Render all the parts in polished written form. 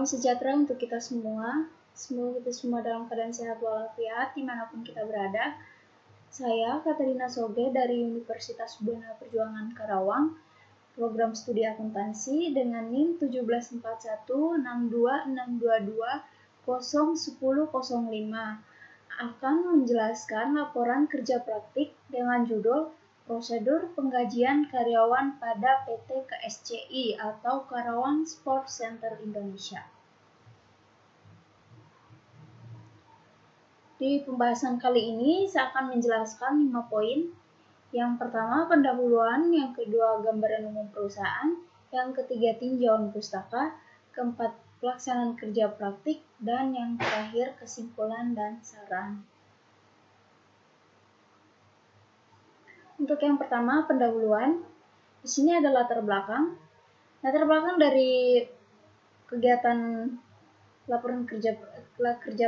Salam sejahtera untuk kita semua. Semoga kita semua dalam keadaan sehat walafiat dimanapun kita berada. Saya Katerina Soge dari Universitas Buana Perjuangan Karawang, program studi akuntansi dengan NIM 1741626220105 akan menjelaskan laporan kerja praktik dengan judul Prosedur Penggajian Karyawan pada PT KSCI atau Karawang Sports Center Indonesia. Di pembahasan kali ini saya akan menjelaskan 5 poin. Yang pertama pendahuluan, yang kedua gambaran umum perusahaan, yang ketiga tinjauan pustaka, keempat pelaksanaan kerja praktik, dan yang terakhir kesimpulan dan saran. Untuk yang pertama pendahuluan, di sini ada latar belakang. Latar belakang dari kegiatan laporan kerja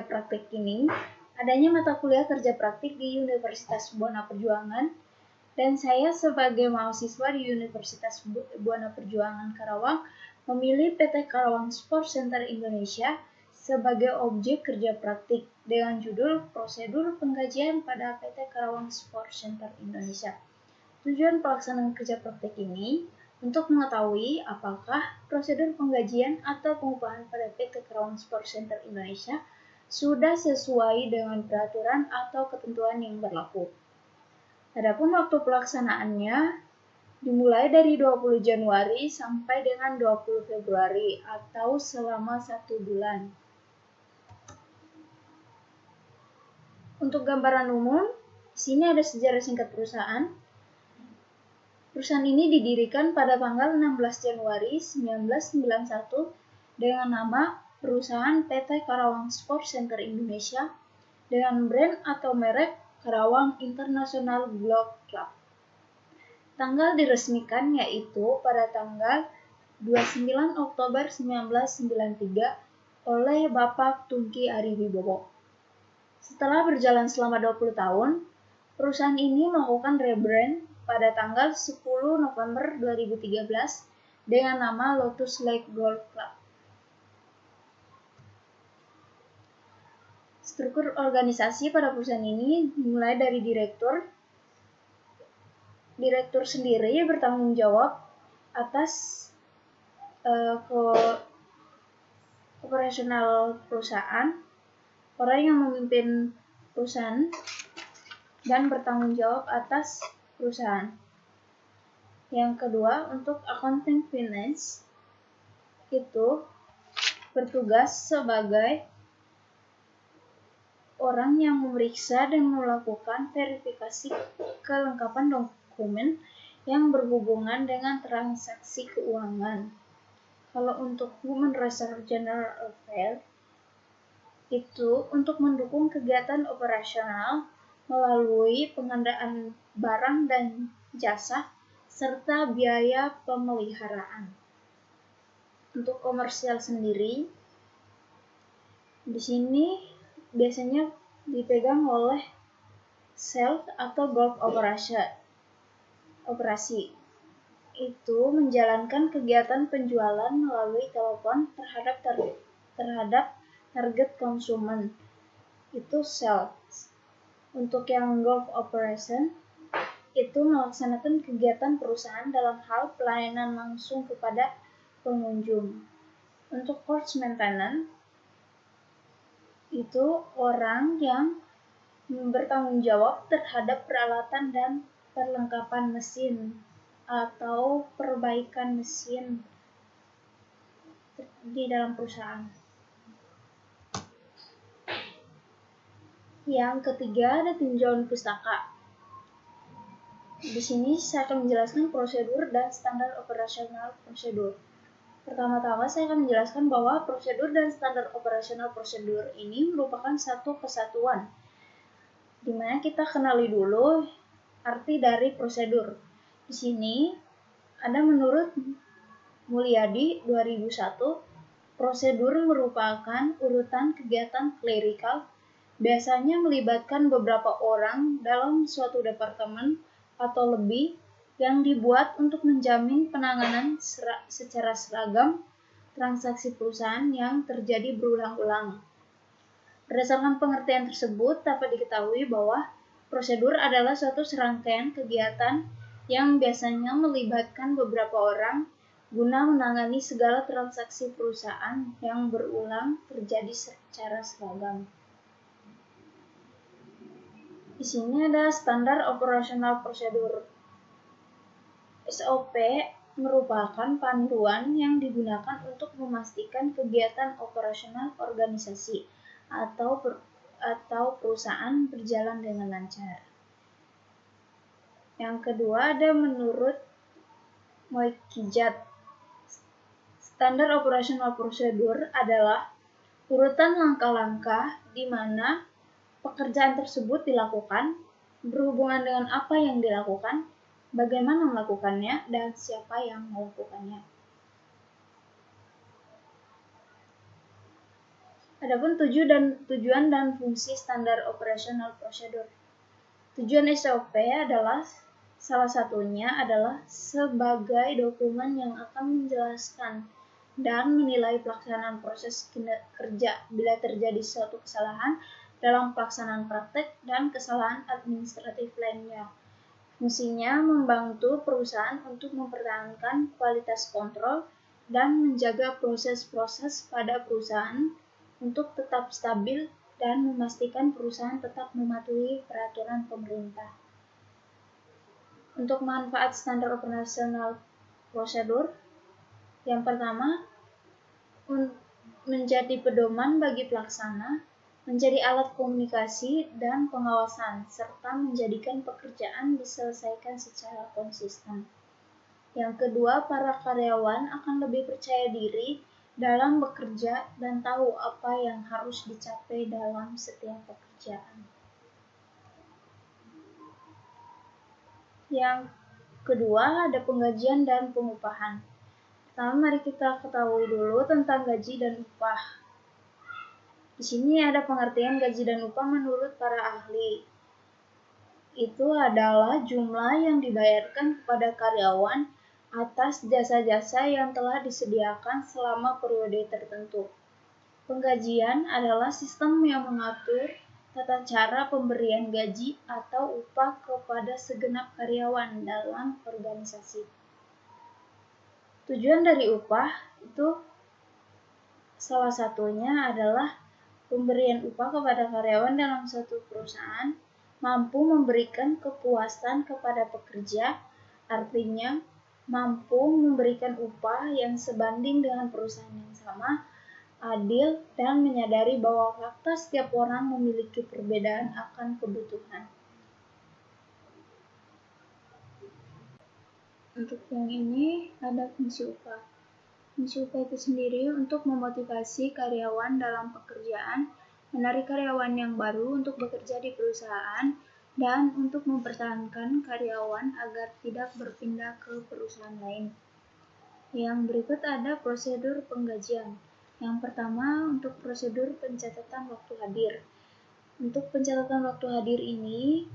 praktik ini, adanya mata kuliah kerja praktik di Universitas Buana Perjuangan, dan saya sebagai mahasiswa di Universitas Buana Perjuangan Karawang memilih PT Karawang Sports Center Indonesia sebagai objek kerja praktik dengan judul Prosedur Penggajian pada PT Karawang Sports Center Indonesia. Tujuan pelaksanaan kerja praktik ini untuk mengetahui apakah prosedur penggajian atau pengupahan pada PT Karawang Sports Center Indonesia sudah sesuai dengan peraturan atau ketentuan yang berlaku. Adapun waktu pelaksanaannya dimulai dari 20 Januari sampai dengan 20 Februari atau selama 1 bulan. Untuk gambaran umum, di sini ada sejarah singkat perusahaan. Perusahaan ini didirikan pada tanggal 16 Januari 1991 dengan nama Perusahaan PT Karawang Sports Center Indonesia dengan brand atau merek Karawang International Golf Club. Tanggal diresmikan yaitu pada tanggal 29 Oktober 1993 oleh Bapak Tungki Ariwibowo. Setelah berjalan selama 20 tahun, perusahaan ini melakukan rebrand pada tanggal 10 November 2013 dengan nama Lotus Lake Golf Club. Struktur organisasi pada perusahaan ini dimulai dari direktur. Direktur sendiri bertanggung jawab atas operasional perusahaan, orang yang memimpin perusahaan dan bertanggung jawab atas perusahaan. Yang kedua, untuk accounting finance itu bertugas sebagai orang yang memeriksa dan melakukan verifikasi kelengkapan dokumen yang berhubungan dengan transaksi keuangan. Kalau untuk Human Resource General Affairs itu untuk mendukung kegiatan operasional melalui pengadaan barang dan jasa serta biaya pemeliharaan. Untuk komersial sendiri, di sini biasanya dipegang oleh sales atau golf operasi. Itu menjalankan kegiatan penjualan melalui telepon terhadap target konsumen. Itu sales. Untuk yang golf operation itu melaksanakan kegiatan perusahaan dalam hal pelayanan langsung kepada pengunjung. Untuk course maintenance itu orang yang bertanggung jawab terhadap peralatan dan perlengkapan mesin atau perbaikan mesin di dalam perusahaan. Yang ketiga ada tinjauan pustaka. Di sini saya akan menjelaskan prosedur dan standar operasional prosedur. Pertama-tama saya akan menjelaskan bahwa prosedur dan standar operasional prosedur ini merupakan satu kesatuan, di mana kita kenali dulu arti dari prosedur. Di sini ada menurut Mulyadi 2001, prosedur merupakan urutan kegiatan clerical, biasanya melibatkan beberapa orang dalam suatu departemen atau lebih yang dibuat untuk menjamin penanganan secara seragam transaksi perusahaan yang terjadi berulang-ulang. Berdasarkan pengertian tersebut, dapat diketahui bahwa prosedur adalah suatu serangkaian kegiatan yang biasanya melibatkan beberapa orang guna menangani segala transaksi perusahaan yang berulang terjadi secara seragam. Di sini ada standar operasional prosedur. SOP merupakan panduan yang digunakan untuk memastikan kegiatan operasional organisasi atau perusahaan berjalan dengan lancar. Yang kedua ada menurut Moikijat. Standar operasional prosedur adalah urutan langkah-langkah di mana pekerjaan tersebut dilakukan, berhubungan dengan apa yang dilakukan, bagaimana melakukannya, dan siapa yang melakukannya. Adapun tujuan dan fungsi standar operasional prosedur. Tujuan SOP adalah salah satunya adalah sebagai dokumen yang akan menjelaskan dan menilai pelaksanaan proses kerja bila terjadi suatu kesalahan dalam pelaksanaan praktek dan kesalahan administratif lainnya. Fungsinya membantu perusahaan untuk mempertahankan kualitas kontrol dan menjaga proses-proses pada perusahaan untuk tetap stabil dan memastikan perusahaan tetap mematuhi peraturan pemerintah. Untuk manfaat standar operasional prosedur, yang pertama, menjadi pedoman bagi pelaksana, menjadi alat komunikasi dan pengawasan, serta menjadikan pekerjaan diselesaikan secara konsisten. Yang kedua, para karyawan akan lebih percaya diri dalam bekerja dan tahu apa yang harus dicapai dalam setiap pekerjaan. Yang kedua, ada penggajian dan pengupahan. Pertama, mari kita ketahui dulu tentang gaji dan upah. Di sini ada pengertian gaji dan upah menurut para ahli. Itu adalah jumlah yang dibayarkan kepada karyawan atas jasa-jasa yang telah disediakan selama periode tertentu. Penggajian adalah sistem yang mengatur tata cara pemberian gaji atau upah kepada segenap karyawan dalam organisasi. Tujuan dari upah itu salah satunya adalah pemberian upah kepada karyawan dalam suatu perusahaan mampu memberikan kepuasan kepada pekerja, artinya mampu memberikan upah yang sebanding dengan perusahaan yang sama, adil, dan menyadari bahwa fakta setiap orang memiliki perbedaan akan kebutuhan. Untuk yang ini ada fungsi upah. Fungsi upah itu sendiri untuk memotivasi karyawan dalam pekerjaan, menarik karyawan yang baru untuk bekerja di perusahaan, dan untuk mempertahankan karyawan agar tidak berpindah ke perusahaan lain. Yang berikut ada prosedur penggajian. Yang pertama, untuk prosedur pencatatan waktu hadir. Untuk pencatatan waktu hadir ini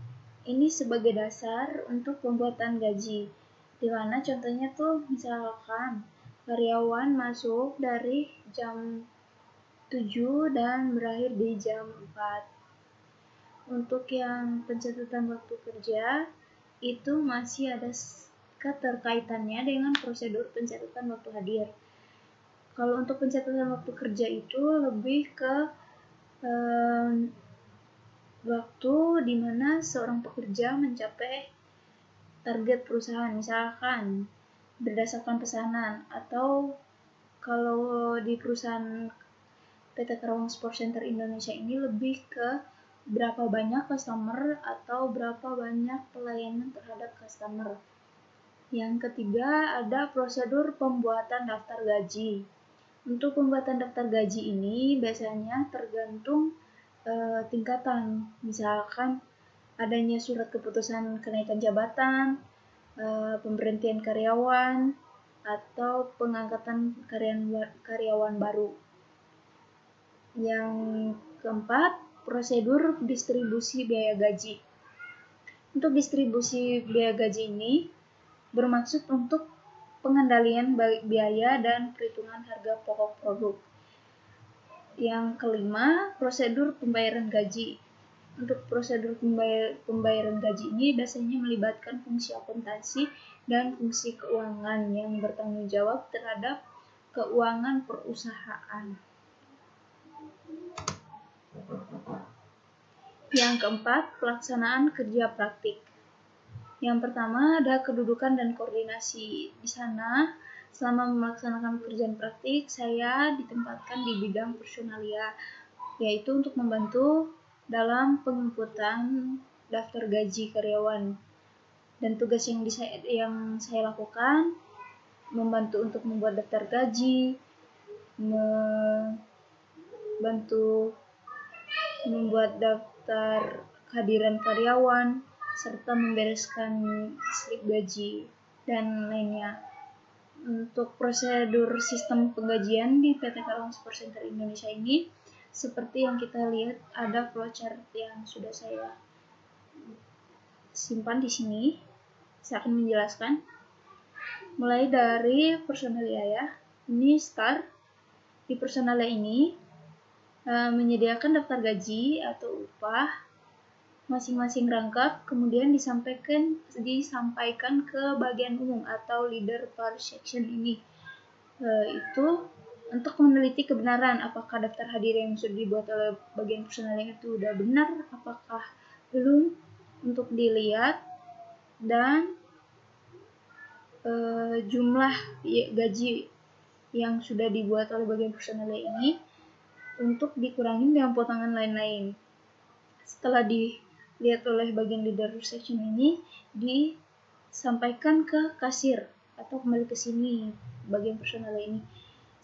sebagai dasar untuk pembuatan gaji. Di mana contohnya tuh misalkan karyawan masuk dari jam 7 dan berakhir di jam 4. Untuk yang pencatatan waktu kerja, itu masih ada keterkaitannya dengan prosedur pencatatan waktu hadir. Kalau untuk pencatatan waktu kerja itu lebih ke waktu di mana seorang pekerja mencapai target perusahaan, misalkan berdasarkan pesanan, atau kalau di perusahaan PT Karawang Sport Center Indonesia ini lebih ke berapa banyak customer atau berapa banyak pelayanan terhadap customer. Yang ketiga ada prosedur pembuatan daftar gaji. Untuk pembuatan daftar gaji ini biasanya tergantung tingkatan. Misalkan adanya surat keputusan kenaikan jabatan, pemberhentian karyawan, atau pengangkatan karyawan baru. Yang keempat, prosedur distribusi biaya gaji. Untuk distribusi biaya gaji ini bermaksud untuk pengendalian biaya dan perhitungan harga pokok produk. Yang kelima, prosedur pembayaran gaji. Untuk prosedur pembayaran gaji ini biasanya melibatkan fungsi akuntansi dan fungsi keuangan yang bertanggung jawab terhadap keuangan perusahaan. Yang keempat, pelaksanaan kerja praktik. Yang pertama ada kedudukan dan koordinasi. Di sana, selama melaksanakan pekerjaan praktik, saya ditempatkan di bidang personalia, yaitu untuk membantu dalam penginputan daftar gaji karyawan. Dan tugas yang saya lakukan, membantu untuk membuat daftar gaji, membantu membuat daftar kehadiran karyawan, serta membereskan slip gaji dan lainnya. Untuk prosedur sistem penggajian di PT Karawang Support Center Indonesia ini, seperti yang kita lihat ada flowchart yang sudah saya simpan di sini. Saya akan menjelaskan. Mulai dari personalia ya. Ini start. Di personalia ini menyediakan daftar gaji atau upah masing-masing rangkap, kemudian disampaikan ke bagian umum atau leader per section ini. Itu untuk meneliti kebenaran apakah daftar hadir yang sudah dibuat oleh bagian personalia itu sudah benar, apakah belum, untuk dilihat, dan jumlah gaji yang sudah dibuat oleh bagian personalia ini untuk dikurangi dengan potongan lain-lain. Setelah dilihat oleh bagian leader section ini, disampaikan ke kasir atau kembali ke sini bagian personal ini.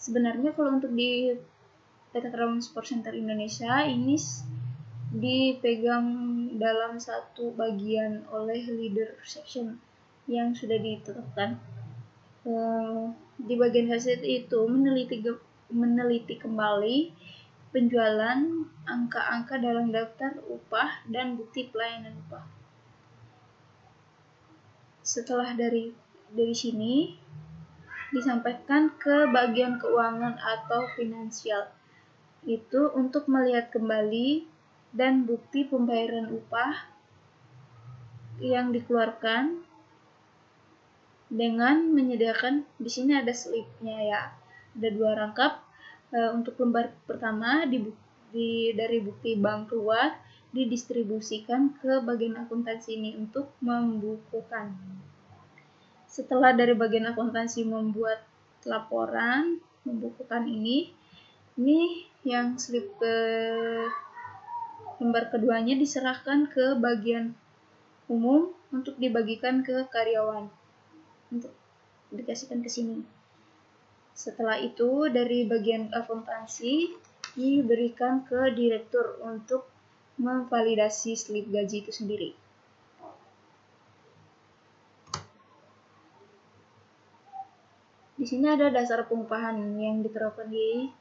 Sebenarnya kalau untuk di PT Karawang Support Center Indonesia ini dipegang dalam satu bagian oleh leader section yang sudah ditetapkan. Di bagian kasir itu meneliti kembali penjualan, angka-angka dalam daftar upah, dan bukti pelayanan upah. Setelah dari sini disampaikan ke bagian keuangan atau finansial. Itu untuk melihat kembali dan bukti pembayaran upah yang dikeluarkan dengan menyediakan, di sini ada slipnya ya. Ada 2 rangkap. Untuk lembar pertama dari bukti bank keluar didistribusikan ke bagian akuntansi ini untuk membukukan. Setelah dari bagian akuntansi membuat laporan, membukukan ini yang slip lembar keduanya diserahkan ke bagian umum untuk dibagikan ke karyawan untuk dikasihkan ke sini. Setelah itu dari bagian akuntansi diberikan ke direktur untuk memvalidasi slip gaji itu sendiri. Di sini ada dasar pengupahan yang diterapkan di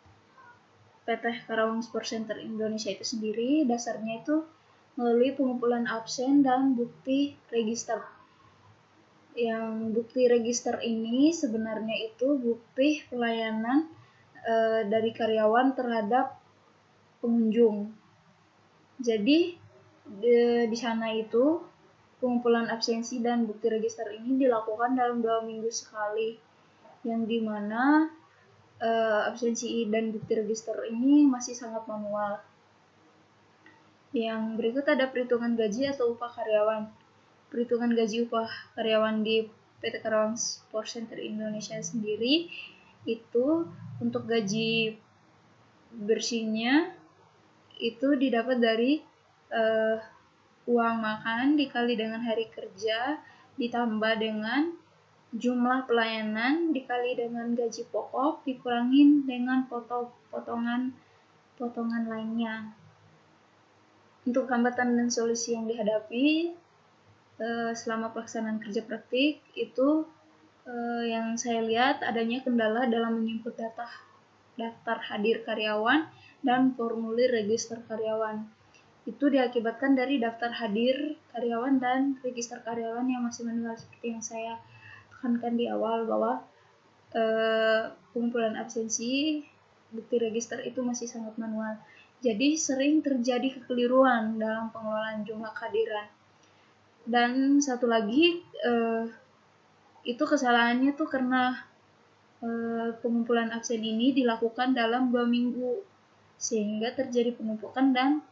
PT Karawang Support Center Indonesia itu sendiri. Dasarnya itu melalui pengumpulan absen dan bukti register. Yang bukti register ini sebenarnya itu bukti pelayanan dari karyawan terhadap pengunjung. Jadi di sana itu pengumpulan absensi dan bukti register ini dilakukan dalam 2 minggu sekali, yang dimana absensi dan bukti register ini masih sangat manual. Yang berikut ada perhitungan gaji atau upah karyawan. Perhitungan gaji upah karyawan di PT Karawang Support Center Indonesia sendiri itu untuk gaji bersihnya itu didapat dari uang makan dikali dengan hari kerja ditambah dengan jumlah pelayanan dikali dengan gaji pokok dikurangin dengan potongan lainnya. Untuk hambatan dan solusi yang dihadapi selama pelaksanaan kerja praktik itu yang saya lihat adanya kendala dalam menginput daftar hadir karyawan dan formulir register karyawan. Itu diakibatkan dari daftar hadir karyawan dan register karyawan yang masih manual seperti yang saya tekankan di awal bahwa pengumpulan absensi bukti register itu masih sangat manual. Jadi sering terjadi kekeliruan dalam pengelolaan jumlah kehadiran. Dan satu lagi, itu kesalahannya tuh karena pengumpulan absen ini dilakukan dalam 2 minggu, sehingga terjadi penumpukan dan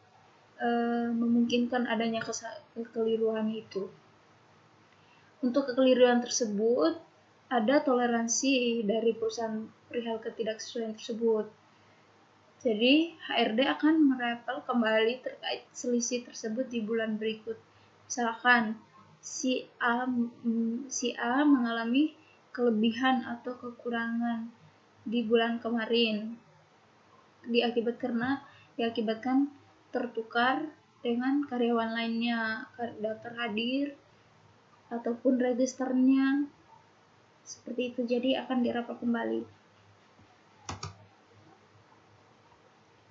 memungkinkan adanya kekeliruan itu. Untuk kekeliruan tersebut, ada toleransi dari perusahaan perihal ketidaksesuaian tersebut. Jadi, HRD akan merapel kembali terkait selisih tersebut di bulan berikut. Misalkan, si A mengalami kelebihan atau kekurangan di bulan kemarin diakibatkan tertukar dengan karyawan lainnya, daftar hadir ataupun registernya. Seperti itu, jadi akan dirapel kembali.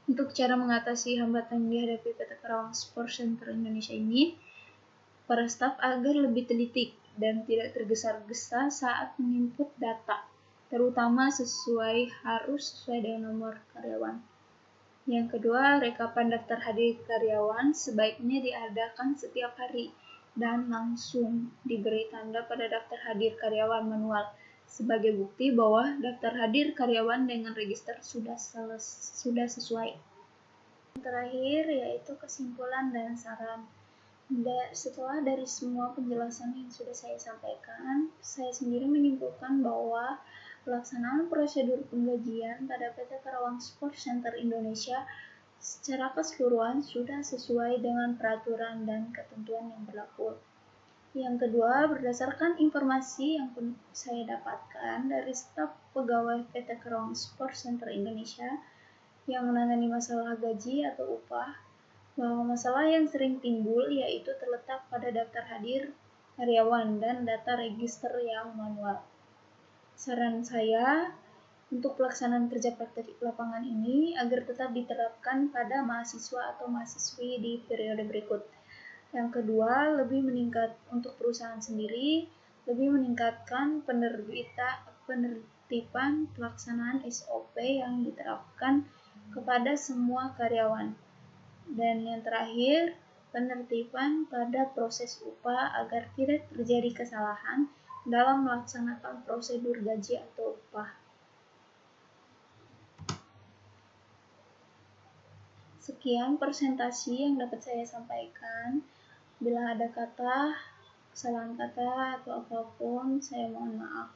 Untuk cara mengatasi hambatan yang dihadapi PT Karawang Sports Center Indonesia ini, para staf agar lebih teliti dan tidak tergesa-gesa saat menginput data, terutama harus sesuai dengan nomor karyawan. Yang kedua, rekapan daftar hadir karyawan sebaiknya diadakan setiap hari dan langsung diberi tanda pada daftar hadir karyawan manual sebagai bukti bahwa daftar hadir karyawan dengan register sudah sesuai. Yang terakhir yaitu kesimpulan dan saran. Setelah dari semua penjelasan yang sudah saya sampaikan, saya sendiri menyimpulkan bahwa pelaksanaan prosedur penggajian pada PT Karawang Sports Center Indonesia secara keseluruhan sudah sesuai dengan peraturan dan ketentuan yang berlaku. Yang kedua, berdasarkan informasi yang saya dapatkan dari staf pegawai PT Karawang Sports Center Indonesia yang menangani masalah gaji atau upah, bahwa masalah yang sering timbul yaitu terletak pada daftar hadir karyawan dan data register yang manual. Saran saya untuk pelaksanaan kerja praktek lapangan ini agar tetap diterapkan pada mahasiswa atau mahasiswi di periode berikut. Yang kedua, untuk perusahaan sendiri, lebih meningkatkan penertiban pelaksanaan SOP yang diterapkan kepada semua karyawan. Dan yang terakhir, penertiban pada proses upah agar tidak terjadi kesalahan dalam melaksanakan prosedur gaji atau upah. Sekian presentasi yang dapat saya sampaikan. Bila ada kesalahan kata atau apapun, saya mohon maaf.